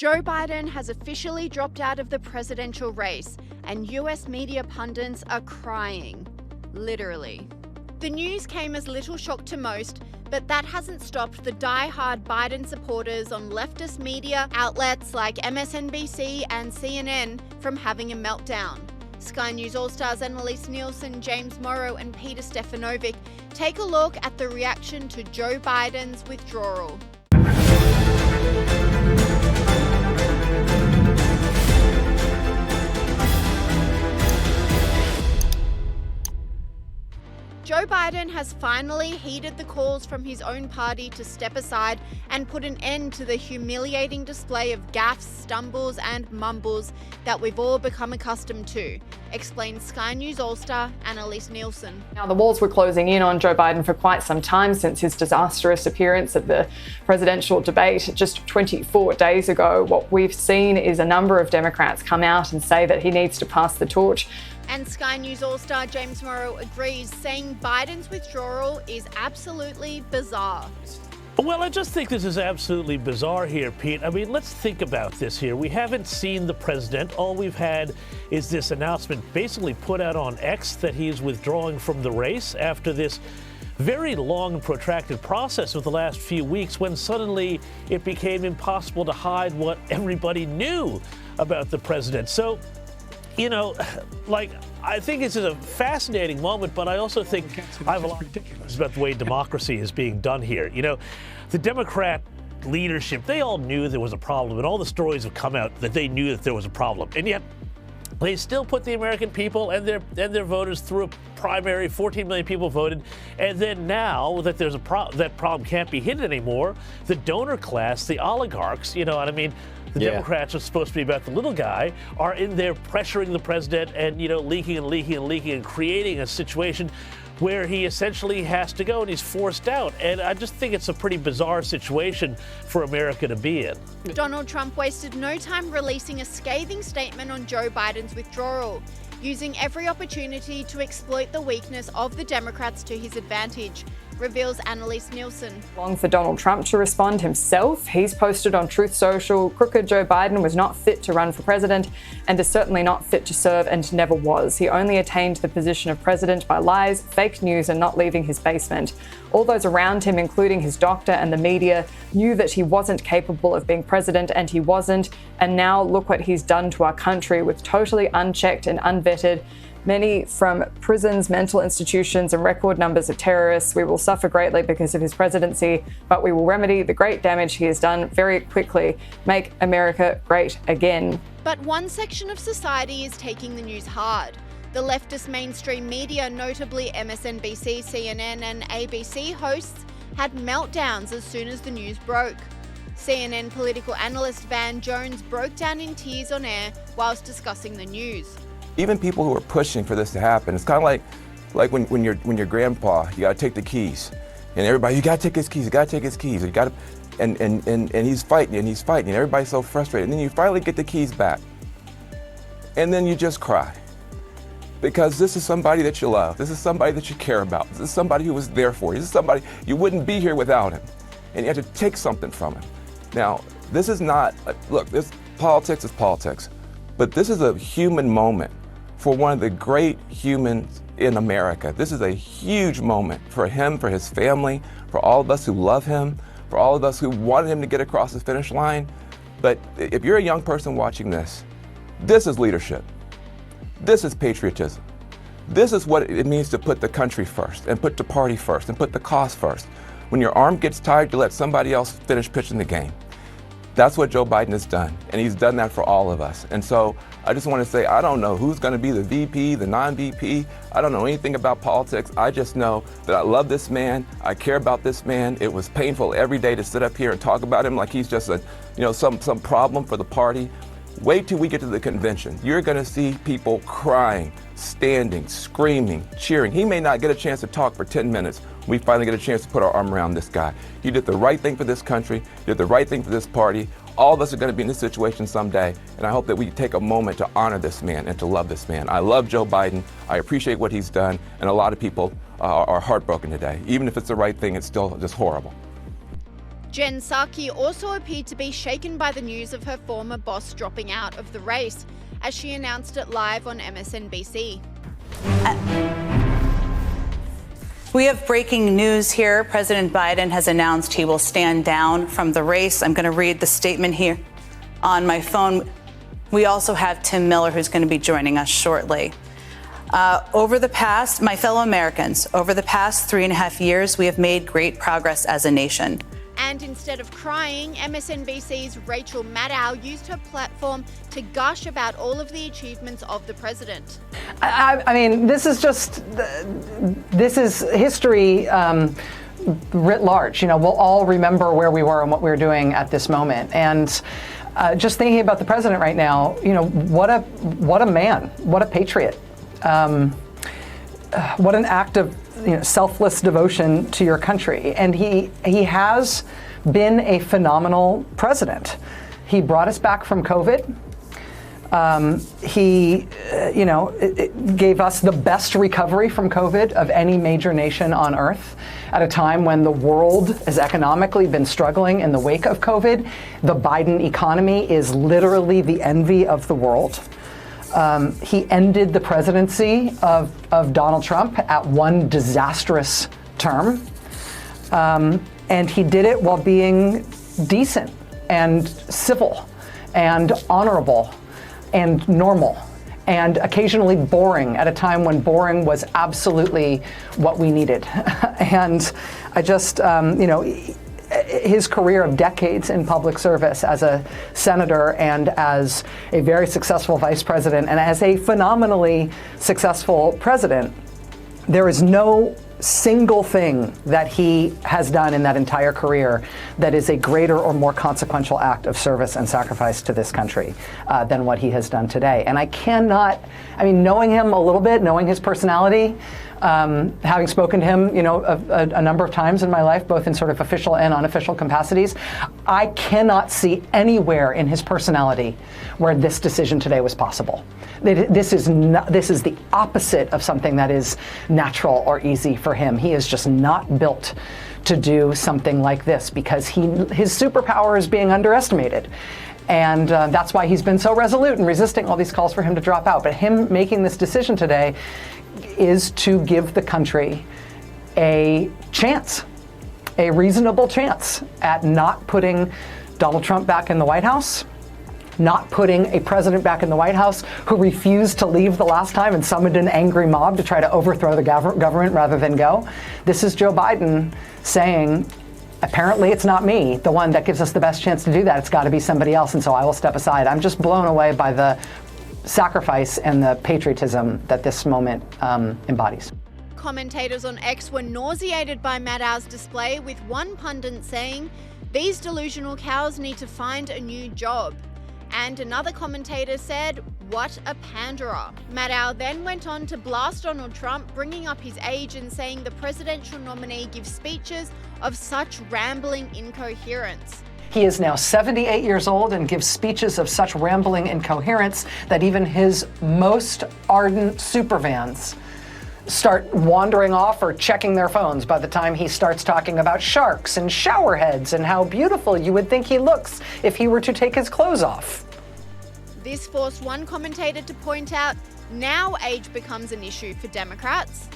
Joe Biden has officially dropped out of the presidential race, and US media pundits are crying. Literally. The news came as little shock to most, but that hasn't stopped the die-hard Biden supporters on leftist media outlets like MSNBC and CNN from having a meltdown. Sky News All-Stars Annelise Nielsen, James Morrow and Peter Stefanovic take a look at the reaction to Joe Biden's withdrawal. Joe Biden has finally heeded the calls from his own party to step aside and put an end to the humiliating display of gaffes, stumbles and mumbles that we've all become accustomed to, explains Sky News All-Star Annelise Nielsen. Now, the walls were closing in on Joe Biden for quite some time since his disastrous appearance at the presidential debate just 24 days ago. What we've seen is a number of Democrats come out and say that he needs to pass the torch. And Sky News All-Star James Morrow agrees, saying Biden's withdrawal is absolutely bizarre. Well, I just think this is absolutely bizarre here, Pete. I mean, let's think about this here. We haven't seen the president. All we've had is this announcement basically put out on X that he's withdrawing from the race after this very long and protracted process of the last few weeks, when suddenly it became impossible to hide what everybody knew about the president. So, you know, like, I think this is a fascinating moment, but I also think I have a lot of ridiculous about the way democracy is being done here. You know, the Democrat leadership, they all knew there was a problem, and all the stories have come out that they knew that there was a problem, and yet they still put the American people and their voters through a primary. 14 million people voted, and then now that there's that problem can't be hidden anymore, the donor class, the oligarchs, you know what I mean? The Democrats are supposed to be about the little guy, are in there pressuring the president and, you know, leaking and creating a situation where he essentially has to go and he's forced out. And I just think it's a pretty bizarre situation for America to be in. Donald Trump wasted no time releasing a scathing statement on Joe Biden's withdrawal, using every opportunity to exploit the weakness of the Democrats to his advantage, reveals Annelise Nielsen. Long for Donald Trump to respond himself. He's posted on Truth Social, crooked Joe Biden was not fit to run for president and is certainly not fit to serve and never was. He only attained the position of president by lies, fake news and not leaving his basement. All those around him, including his doctor and the media, knew that he wasn't capable of being president, and he wasn't. And now look what he's done to our country with totally unchecked and unvetted. Many from prisons, mental institutions, and record numbers of terrorists. We will suffer greatly because of his presidency, but we will remedy the great damage he has done very quickly. Make America great again. But one section of society is taking the news hard. The leftist mainstream media, notably MSNBC, CNN, and ABC hosts, had meltdowns as soon as the news broke. CNN political analyst Van Jones broke down in tears on air whilst discussing the news. Even people who are pushing for this to happen, it's kind of like when your grandpa, you gotta take the keys, and everybody, you gotta take his keys, you gotta, and he's fighting, and everybody's so frustrated, and then you finally get the keys back, and then you just cry, because this is somebody that you love, this is somebody that you care about, this is somebody who was there for you, this is somebody you wouldn't be here without him, and you have to take something from him. Now, this is not, look, this politics is politics, but this is a human moment for one of the great humans in America. This is a huge moment for him, for his family, for all of us who love him, for all of us who wanted him to get across the finish line. But if you're a young person watching this, this is leadership. This is patriotism. This is what it means to put the country first, and put the party first, and put the cause first. When your arm gets tired, you let somebody else finish pitching the game. That's what Joe Biden has done, and he's done that for all of us. And so I just want to say, I don't know who's going to be the VP, the non-VP. I don't know anything about politics. I just know that I love this man. I care about this man. It was painful every day to sit up here and talk about him like he's just a, you know, some problem for the party. Wait till we get to the convention. You're going to see people crying, standing, screaming, cheering. He may not get a chance to talk for 10 minutes. We finally get a chance to put our arm around this guy. He did the right thing for this country, did the right thing for this party. All of us are going to be in this situation someday, and I hope that we take a moment to honor this man and to love this man. I love Joe Biden. I appreciate what he's done, and a lot of people are heartbroken today. Even if it's the right thing, it's still just horrible. Jen Psaki also appeared to be shaken by the news of her former boss dropping out of the race, as she announced it live on MSNBC. We have breaking news here. President Biden has announced he will stand down from the race. I'm going to read the statement here on my phone. We also have Tim Miller, who's going to be joining us shortly. My fellow Americans, over the past 3.5 years, we have made great progress as a nation. And instead of crying, MSNBC's Rachel Maddow used her platform to gush about all of the achievements of the president. I mean, this is history writ large. You know, we'll all remember where we were and what we were doing at this moment. And just thinking about the president right now, you know, what a man, what a patriot, what an act of selfless devotion to your country. And he has been a phenomenal president. He brought us back from COVID. He gave us the best recovery from COVID of any major nation on earth at a time when the world has economically been struggling in the wake of COVID. The Biden economy is literally the envy of the world. He ended the presidency of Donald Trump at one disastrous term. And he did it while being decent and civil and honorable and normal and occasionally boring at a time when boring was absolutely what we needed. And I just, his career of decades in public service as a senator and as a very successful vice president and as a phenomenally successful president, there is no single thing that he has done in that entire career that is a greater or more consequential act of service and sacrifice to this country than what he has done today. And knowing him a little bit, knowing his personality, having spoken to him, a number of times in my life, both in sort of official and unofficial capacities, I cannot see anywhere in his personality where this decision today was possible. This is the opposite of something that is natural or easy for him. He is just not built to do something like this because his superpower is being underestimated. And that's why he's been so resolute in resisting all these calls for him to drop out. But him making this decision today is to give the country a chance, a reasonable chance at not putting Donald Trump back in the White House, not putting a president back in the White House who refused to leave the last time and summoned an angry mob to try to overthrow the government rather than go. This is Joe Biden saying, apparently it's not me, the one that gives us the best chance to do that. It's got to be somebody else, and so I will step aside. I'm just blown away by the sacrifice and the patriotism that this moment embodies. Commentators on X were nauseated by Maddow's display, with one pundit saying, "These delusional cows need to find a new job." And another commentator said, "What a panderer." Maddow then went on to blast Donald Trump, bringing up his age and saying the presidential nominee gives speeches of such rambling incoherence. He is now 78 years old and gives speeches of such rambling incoherence that even his most ardent superfans start wandering off or checking their phones by the time he starts talking about sharks and shower heads and how beautiful you would think he looks if he were to take his clothes off. This forced one commentator to point out now age becomes an issue for Democrats.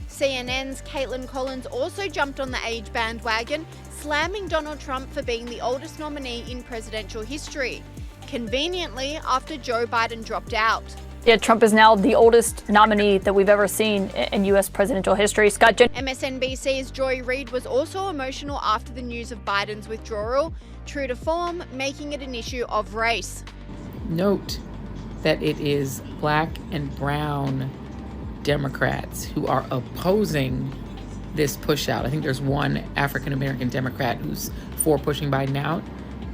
CNN's Caitlin Collins also jumped on the age bandwagon, slamming Donald Trump for being the oldest nominee in presidential history, conveniently after Joe Biden dropped out. Yeah, Trump is now the oldest nominee that we've ever seen in U.S. presidential history. MSNBC's Joy Reid was also emotional after the news of Biden's withdrawal, true to form, making it an issue of race. Note that it is black and brown Democrats who are opposing this push out. I think there's one African-American Democrat who's for pushing Biden out.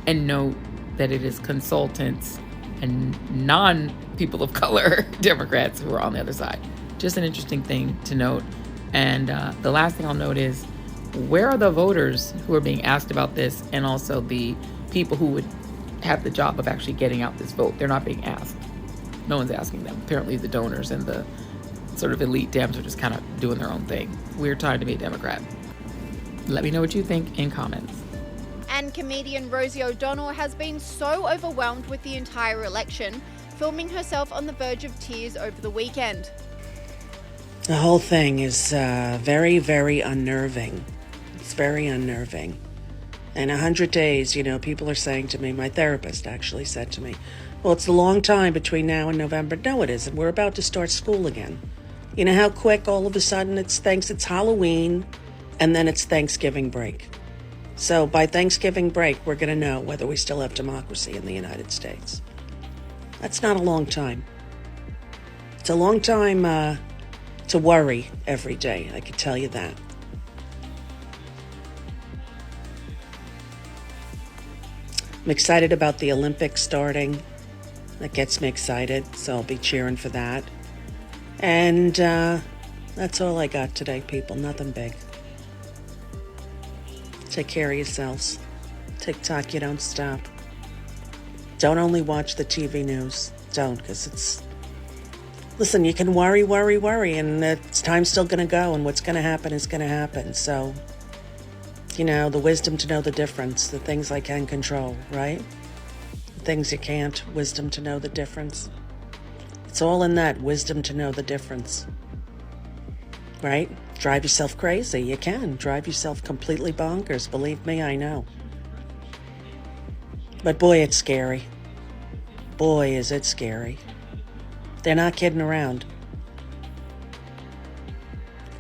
And note that it is consultants and non-people of color Democrats who are on the other side. Just an interesting thing to note. And the last thing I'll note is, where are the voters who are being asked about this, and also the people who would have the job of actually getting out this vote? They're not being asked. No one's asking them. Apparently the donors and the sort of elite Dems are just kind of doing their own thing. Weird time to be a Democrat. Let me know what you think in comments. And comedian Rosie O'Donnell has been so overwhelmed with the entire election, filming herself on the verge of tears over the weekend. The whole thing is very, very unnerving. It's very unnerving. And 100 days, people are saying to me, my therapist actually said to me, well, it's a long time between now and November. No, it isn't. We're about to start school again. You know how quick all of a sudden it's Halloween, and then it's Thanksgiving break. So by Thanksgiving break, we're going to know whether we still have democracy in the United States. That's not a long time. It's a long time to worry every day, I can tell you that. I'm excited about the Olympics starting. That gets me excited, so I'll be cheering for that. And that's all I got today, people. Nothing big. Take care of yourselves. TikTok, you don't stop. Don't only watch the TV news. Don't, because it's... Listen, you can worry, and it's time's still going to go, and what's going to happen is going to happen. So, the wisdom to know the difference, the things I can control, right? The things you can't, wisdom to know the difference. It's all in that, wisdom to know the difference. Right? Drive yourself crazy. You can. Drive yourself completely bonkers. Believe me, I know. But boy, it's scary. Boy, is it scary. They're not kidding around.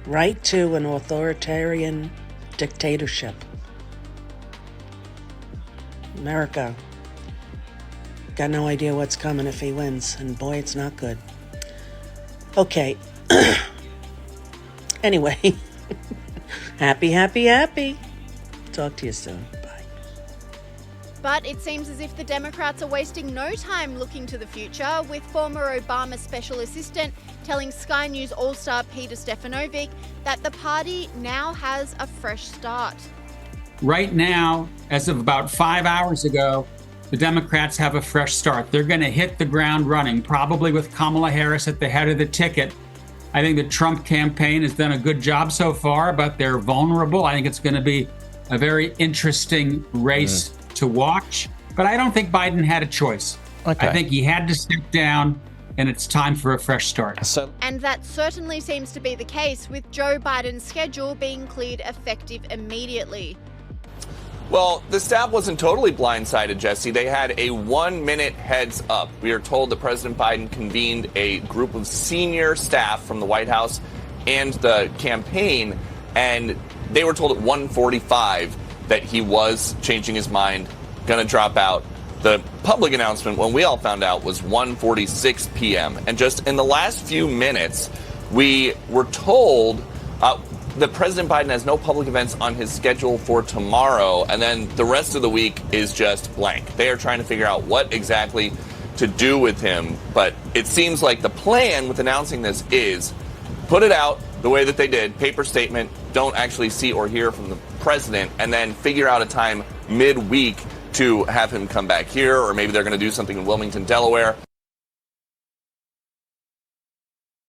Right to an authoritarian dictatorship. America. Got no idea what's coming if he wins, and boy, it's not good. Okay. Anyway. Happy. Talk to you soon. Bye. But it seems as if the Democrats are wasting no time looking to the future, with former Obama special assistant telling Sky News All-Star Peter Stefanovic that the party now has a fresh start. Right now, as of about 5 hours ago, the Democrats have a fresh start. They're going to hit the ground running, probably with Kamala Harris at the head of the ticket. I think the Trump campaign has done a good job so far, but they're vulnerable. I think it's going to be a very interesting race to watch. But I don't think Biden had a choice. Okay. I think he had to step down, and it's time for a fresh start. And that certainly seems to be the case, with Joe Biden's schedule being cleared effective immediately. Well, the staff wasn't totally blindsided, Jesse. They had a 1-minute heads up. We are told that President Biden convened a group of senior staff from the White House and the campaign, and they were told at 1:45 that he was changing his mind, going to drop out. The public announcement, when we all found out, was 1:46 p.m. And just in the last few minutes, we were told that President Biden has no public events on his schedule for tomorrow, and then the rest of the week is just blank. They are trying to figure out what exactly to do with him, but it seems like the plan with announcing this is put it out the way that they did, paper statement, don't actually see or hear from the president, and then figure out a time midweek to have him come back here, or maybe they're going to do something in Wilmington, Delaware.